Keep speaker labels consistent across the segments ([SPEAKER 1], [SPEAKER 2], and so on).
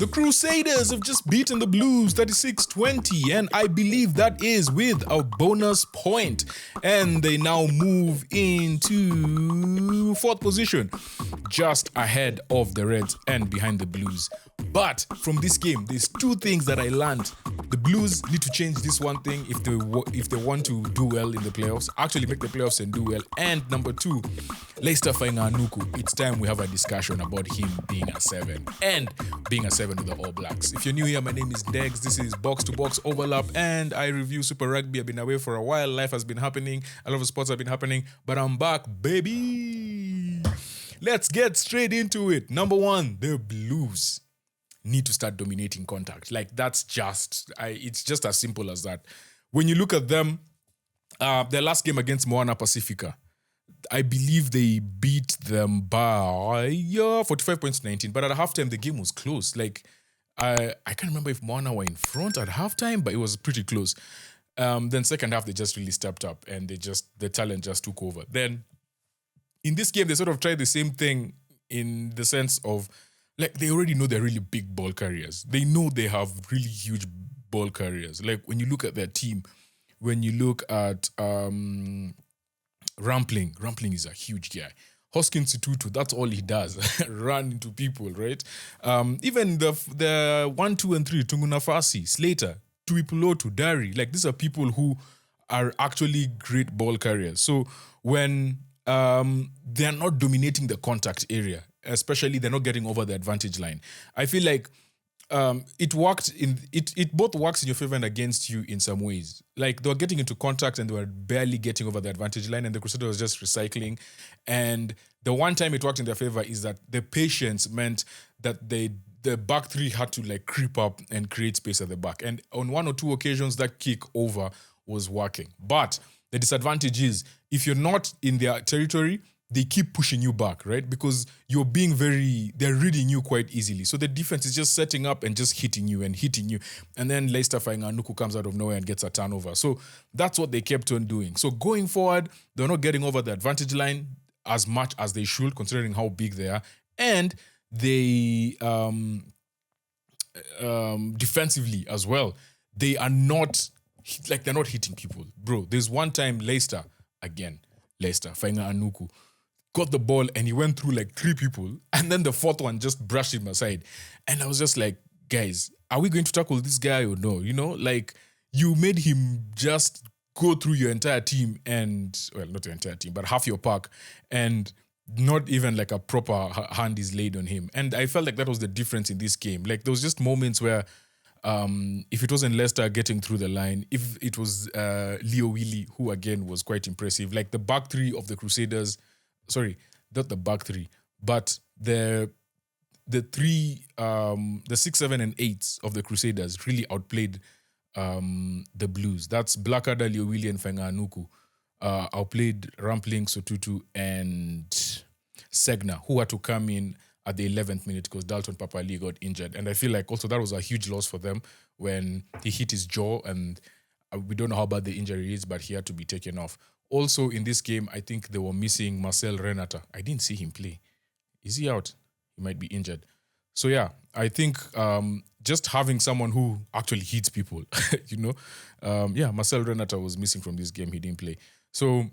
[SPEAKER 1] The Crusaders have just beaten the Blues 36-20, and I believe that is with a bonus point. And they now move into fourth position, just ahead of the Reds and behind the Blues. But from this game, there's two things that I learned. The Blues need to change this one thing if they want to do well in the playoffs, actually make the playoffs and do well. And number two, Leicester Fainga'anuku. It's time we have a discussion about him being a 7 and being a 7 with the All Blacks. If you're new here, my name is Dex. This is Box to Box Overlap, and I review Super Rugby. I've been away for a while. Life has been happening. A lot of sports have been happening, but I'm back, baby. Let's get straight into it. Number one, the Blues need to start dominating contact. Like, that's just, it's just as simple as that. When you look at them, their last game against Moana Pacifica, I believe they beat them by 45 points to 19. But at halftime, the game was close. Like, I can't remember if Moana were in front at halftime, but it was pretty close. Then second half, they just really stepped up and the talent just took over. Then in this game, they sort of tried the same thing in the sense of, like, they already know they're really big ball carriers. They know they have really huge ball carriers. Like, when you look at their team, when you look at Rampling is a huge guy. Hoskins Tutu, that's all he does, run into people, right? Even the 1, 2, and 3, Tungunafasi, Slater, Tuipulotu, Dari, like, these are people who are actually great ball carriers. So when they're not dominating the contact area, especially they're not getting over the advantage line, I feel like it both works in your favor and against you in some ways. Like, they were getting into contact and they were barely getting over the advantage line, and the Crusaders was just recycling. And the one time it worked in their favor is that the patience meant that the back three had to, like, creep up and create space at the back. And on one or two occasions, that kick over was working. But the disadvantage is, if you're not in their territory, they keep pushing you back, right? Because they're reading you quite easily. So the defense is just setting up and just hitting you. And then Leicester Fainga'anuku comes out of nowhere and gets a turnover. So that's what they kept on doing. So going forward, they're not getting over the advantage line as much as they should, considering how big they are. And they, defensively as well, they're not hitting people. Bro, there's one time Leicester Fainga'anuku got the ball and he went through like 3 people, and then the fourth one just brushed him aside. And I was just like, guys, are we going to tackle this guy or no? You know, like, you made him just go through your entire team and, well, not your entire team, but half your pack, and not even like a proper hand is laid on him. And I felt like that was the difference in this game. Like, there was just moments where if it wasn't Leicester getting through the line, if it was Leo Willie, who again was quite impressive, like the back three of the Crusaders, sorry, not the back three, but the 6, 7, and 8 of the Crusaders really outplayed the Blues. That's Blackadder, Leo Willie, and Fainga'anuku. Outplayed Rampling, Sotutu, and Segna, who had to come in at the 11th minute because Dalton Papali got injured. And I feel like also that was a huge loss for them when he hit his jaw, and we don't know how bad the injury is, but he had to be taken off. Also in this game, I think they were missing Marcel Renata. I didn't see him play. Is he out? He might be injured. So yeah, I think just having someone who actually hits people, Marcel Renata was missing from this game. He didn't play. So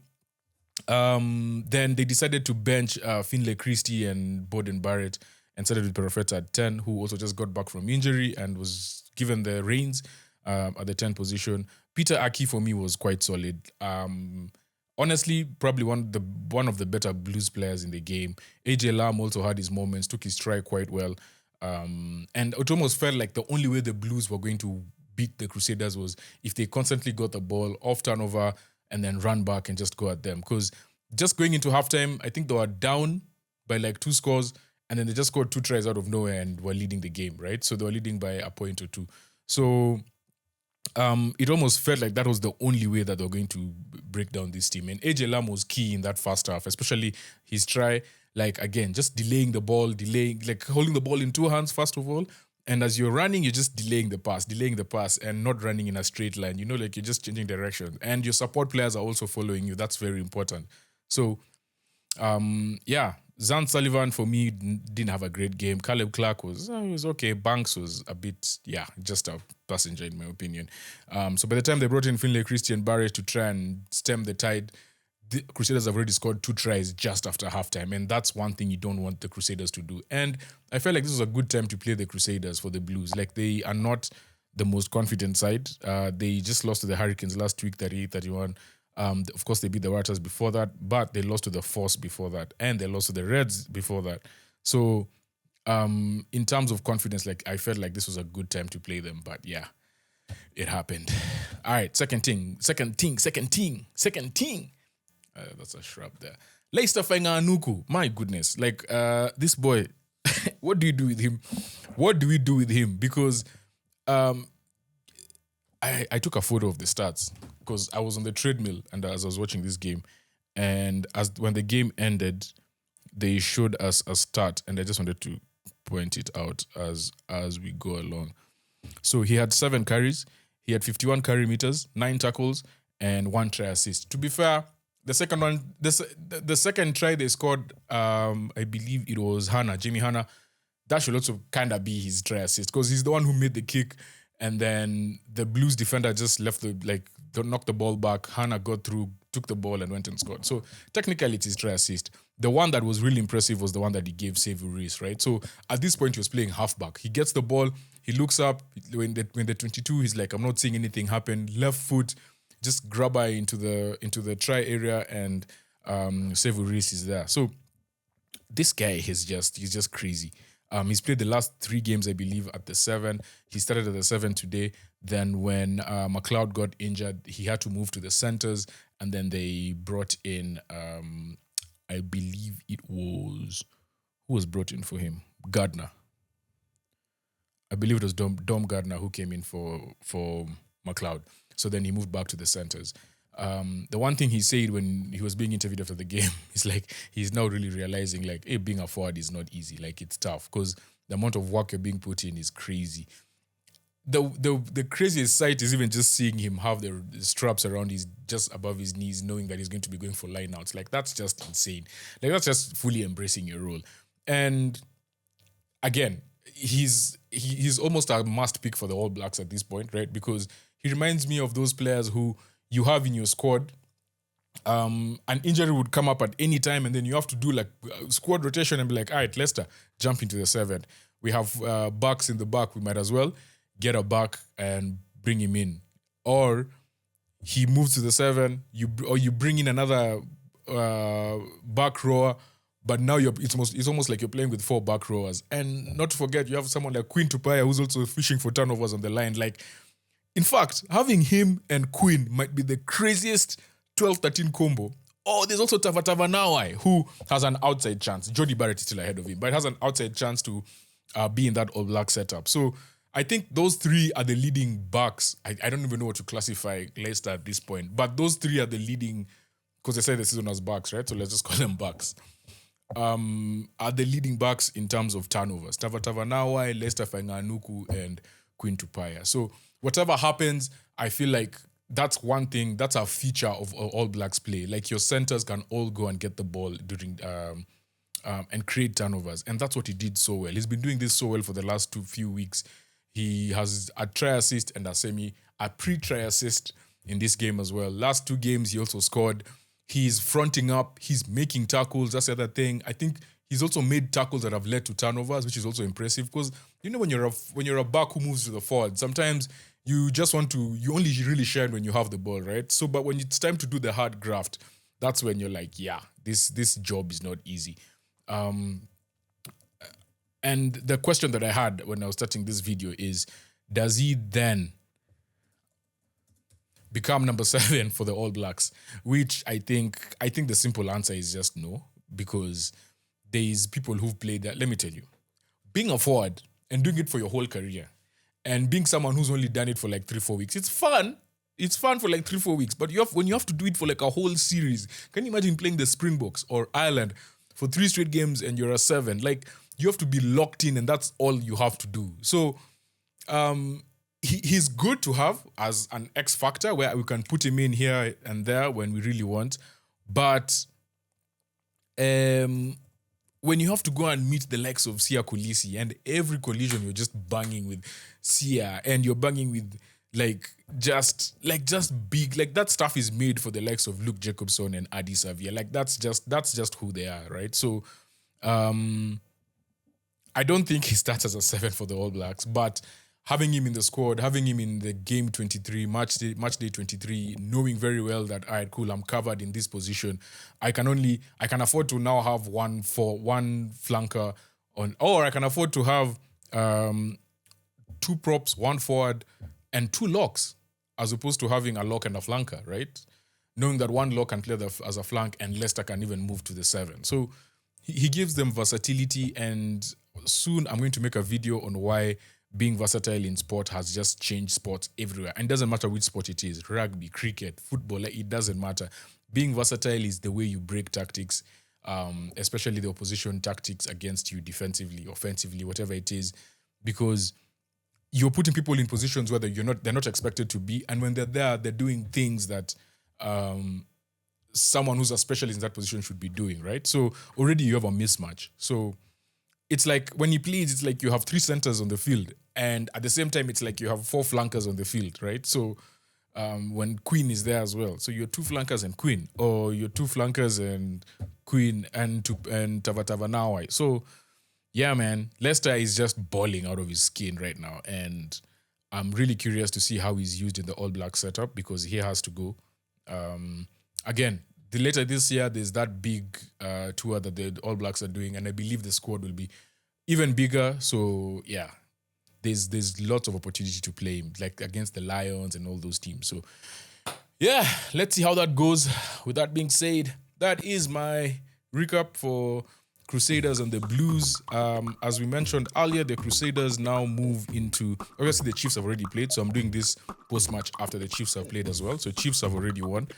[SPEAKER 1] then they decided to bench Finlay Christie and Bowden Barrett and started with Perofeta at 10, who also just got back from injury and was given the reins at the 10 position. Peter Aki, for me, was quite solid. Honestly, probably one of the better Blues players in the game. AJ Lam also had his moments, took his try quite well. And it almost felt like the only way the Blues were going to beat the Crusaders was if they constantly got the ball off turnover and then run back and just go at them. Because just going into halftime, I think they were down by like 2 scores, and then they just scored 2 tries out of nowhere and were leading the game, right? So they were leading by a point or 2. So it almost felt like that was the only way that they were going to break down this team. And AJ Lam was key in that first half, especially his try, like, again, just delaying the ball, like holding the ball in 2 hands, first of all. And as you're running, you're just delaying the pass and not running in a straight line. You know, like, you're just changing direction. And your support players are also following you. That's very important. So, Zan Sullivan, for me, didn't have a great game. Caleb Clark was okay. Banks was a bit, just a passenger, in my opinion. So by the time they brought in Finlay Christian Barrett to try and stem the tide, the Crusaders have already scored 2 tries just after halftime. And that's one thing you don't want the Crusaders to do. And I felt like this was a good time to play the Crusaders for the Blues. Like, they are not the most confident side. They just lost to the Hurricanes last week, 38-31. Of course, they beat the Warriors before that, but they lost to the Force before that, and they lost to the Reds before that. So, in terms of confidence, like, I felt like this was a good time to play them, but yeah, it happened. All right, second thing. That's a shrub there. Leicester Fainga'anuku, my goodness, like, this boy, what do you do with him? What do we do with him? Because I took a photo of the stats because I was on the treadmill and as I was watching this game, and when the game ended, they showed us a stat, and I just wanted to point it out as we go along. So he had 7 carries, he had 51 carry meters, 9 tackles, and 1 try assist. To be fair, the second one, the second try they scored, I believe it was Jamie Hanna. That should also kind of be his try assist because he's the one who made the kick. And then the Blues defender just knocked the ball back. Hannah got through, took the ball and went and scored. So technically it's his try assist. The one that was really impressive was the one that he gave Sevu Reis, right? So at this point he was playing halfback. He gets the ball, he looks up, when the 22, he's like, I'm not seeing anything happen. Left foot, just grab her into the try area, and Sevu Reis is there. So this guy he's just crazy. He's played the last 3 games, I believe, at the 7. He started at the 7 today. Then when McLeod got injured, he had to move to the centers. And then they brought in, I believe it was, who was brought in for him? Gardner. I believe it was Dom Gardner who came in for McLeod. So then he moved back to the centers. The one thing he said when he was being interviewed after the game is like he's now really realizing like, hey, being a forward is not easy. Like, it's tough because the amount of work you're being put in is crazy. The craziest sight is even just seeing him have the straps around just above his knees, knowing that he's going to be going for lineouts. Like, that's just insane. Like, that's just fully embracing your role. And again, he's almost a must pick for the All Blacks at this point, right? Because he reminds me of those players who you have in your squad. An injury would come up at any time, and then you have to do like squad rotation and be like, all right, Leicester, jump into the 7. We have backs in the back. We might as well get a back and bring him in. Or he moves to the 7, you bring in another back rower, but now it's almost like you're playing with 4 back rowers. And not to forget, you have someone like Quinn Tupaia who's also fishing for turnovers on the line. Like, in fact, having him and Quinn might be the craziest 12-13 combo. Oh, there's also Tavatavanaui, who has an outside chance. Jody Barrett is still ahead of him, but has an outside chance to be in that All Black setup. So I think those 3 are the leading backs. I don't even know what to classify Leicester at this point, but those 3 are the leading, because they say the season as backs, right? So let's just call them backs. Are the leading backs in terms of turnovers. Tavatavanaui, Leicester Fainga'anuku, and Quinn Tupaia. So whatever happens, I feel like that's one thing, that's a feature of All Blacks play. Like, your centers can all go and get the ball during and create turnovers. And that's what he did so well. He's been doing this so well for the last few weeks. He has a try assist and a pre-try assist in this game as well. Last 2 games, he also scored. He's fronting up. He's making tackles. That's the other thing. I think he's also made tackles that have led to turnovers, which is also impressive because, you know, when you're a back who moves to the forward, sometimes you only really shine when you have the ball, right? So, but when it's time to do the hard graft, that's when you're like, yeah, this job is not easy. And the question that I had when I was starting this video is, does he then become number 7 for the All Blacks? Which I think the simple answer is just no, because there's people who've played that. Let me tell you, being a forward and doing it for your whole career, and being someone who's only done it for like 3-4 weeks, it's fun. It's fun for like 3-4 weeks, but when you have to do it for like a whole series, can you imagine playing the Springboks or Ireland for 3 straight games and you're a 7? Like, you have to be locked in, and that's all you have to do. So, he's good to have as an X factor where we can put him in here and there when we really want. But when you have to go and meet the likes of Sia Kolisi, and every collision you're just banging with Sia, and you're banging with just big, like that stuff is made for the likes of Luke Jacobson and Adi Savia. Like that's just who they are, right? So I don't think he starts as a 7 for the All Blacks, but having him in the squad, having him in the game 23, match day 23, knowing very well that, all right, cool, I'm covered in this position. I can afford to now have one flanker on, or I can afford to have 2 props, 1 forward, and 2 locks, as opposed to having a lock and a flanker, right? Knowing that one lock can play as a flank and Leicester can even move to the 7. So he gives them versatility, and soon I'm going to make a video on why being versatile in sport has just changed sports everywhere. And it doesn't matter which sport it is, rugby, cricket, football, it doesn't matter. Being versatile is the way you break tactics, especially the opposition tactics against you defensively, offensively, whatever it is, because you're putting people in positions where they're not expected to be, and when they're there, they're doing things that someone who's a specialist in that position should be doing, right? So already you have a mismatch. So it's like when he plays, it's like you have 3 centers on the field, and at the same time, it's like you have 4 flankers on the field, right? So when Queen is there as well, so you're 2 flankers and Queen, or you're 2 flankers and Queen and Tavatavanawa. So yeah, man, Leicester is just balling out of his skin right now, and I'm really curious to see how he's used in the All Black setup, because he has to go. Again, later this year, there's that big tour that the All Blacks are doing, and I believe the squad will be even bigger. So yeah, there's lots of opportunity to play him, like against the Lions and all those teams. So yeah, let's see how that goes. With that being said, that is my recap for Crusaders and the Blues. As we mentioned earlier, the Crusaders now move into, obviously the Chiefs have already played, so I'm doing this post-match after the Chiefs have played as well. So Chiefs have already won.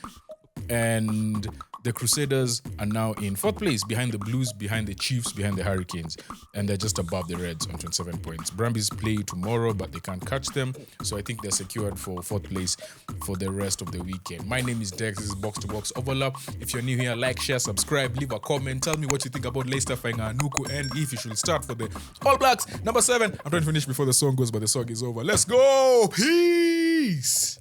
[SPEAKER 1] And the Crusaders are now in 4th place, behind the Blues, behind the Chiefs, behind the Hurricanes, and they're just above the Reds on 27 points. Brumbies play tomorrow, but they can't catch them, so I think they're secured for 4th place for the rest of the weekend. My name is Dex. This is Box to Box Overlap. If you're new here, like, share, subscribe, leave a comment, tell me what you think about Leicester Fainga'anuku, and if you should start for the All Blacks. Number 7. I'm trying to finish before the song goes, but the song is over. Let's go! Peace!